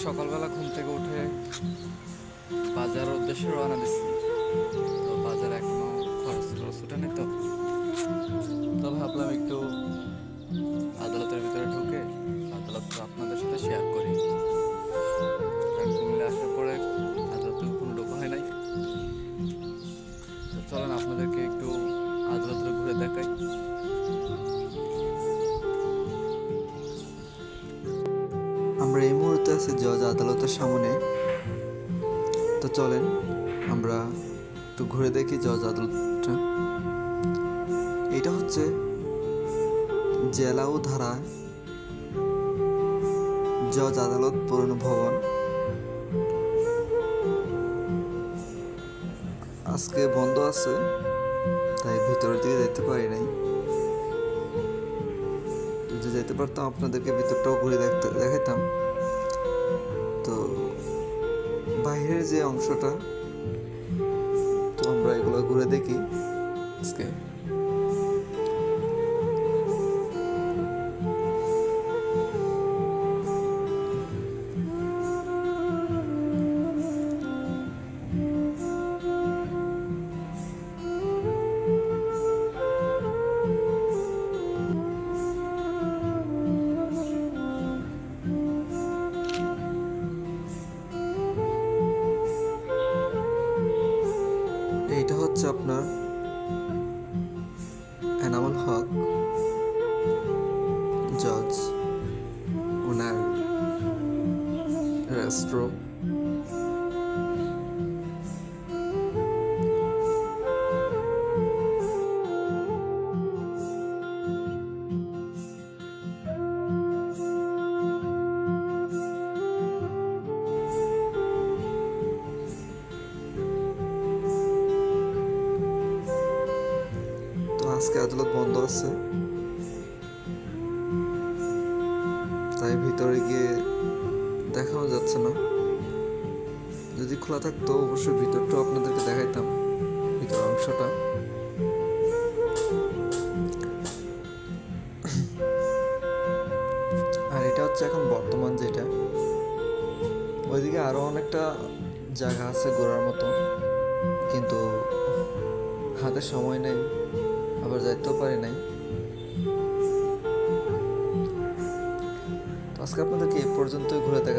সকালবেলা ঘুম থেকে উঠে বাজারের উদ্দেশ্যে রওনা দিচ্ছি। তো বাজারে এখনো খরচ টরচ উঠেনি, তো ভাবলাম একটু আদালতের ভিতরে ঢুকে আদালতটা আপনাদের সাথে শেয়ার করি। কারণ কুমিল্লা আসার পরে আদালতে কোনো ঢোকা হয় নাই। তো চলেন আপনাদেরকে একটু আদালতে ঘুরে দেখাই। আমরা এই মুহূর্তে আছি জজ আদালতের সামনে। তো চলেন আমরা একটু ঘুরে দেখি জজ আদালতটা। এটা হচ্ছে জেলা ও ধারা জজ আদালত পুরনো ভবন। আজকে বন্ধ আছে, তাই ভিতরের দিকে যেতে পারি নাই। যদি যেতে পারতাম আপনাদেরকে ভিতরটাও ঘুরে দেখাইতাম। তো বাইরের যে অংশটা, তো আমরা এগুলো ঘুরে দেখি আজকে। এইটা হচ্ছে আপনার এনামুল হক জজ, ওনার রেস্টরুম। তো আজকে আদালত বন্ধ আছে, তাই ভিতরে গিয়ে দেখানো যাচ্ছে না। যদি খোলা থাকতো অবশ্যই ভিতরটাও আপনাদেরকে দেখাইতাম, ভিতর অংশটা। আর এটা হচ্ছে এখন বর্তমান যেটা। ওইদিকে আরো অনেকটা জায়গা আছে ঘোরার মতো, কিন্তু হাতে সময় নেই, আবার যাইতেও পারি নাই। তো আজকে আপনাদেরকে এ পর্যন্তই ঘুরে দেখা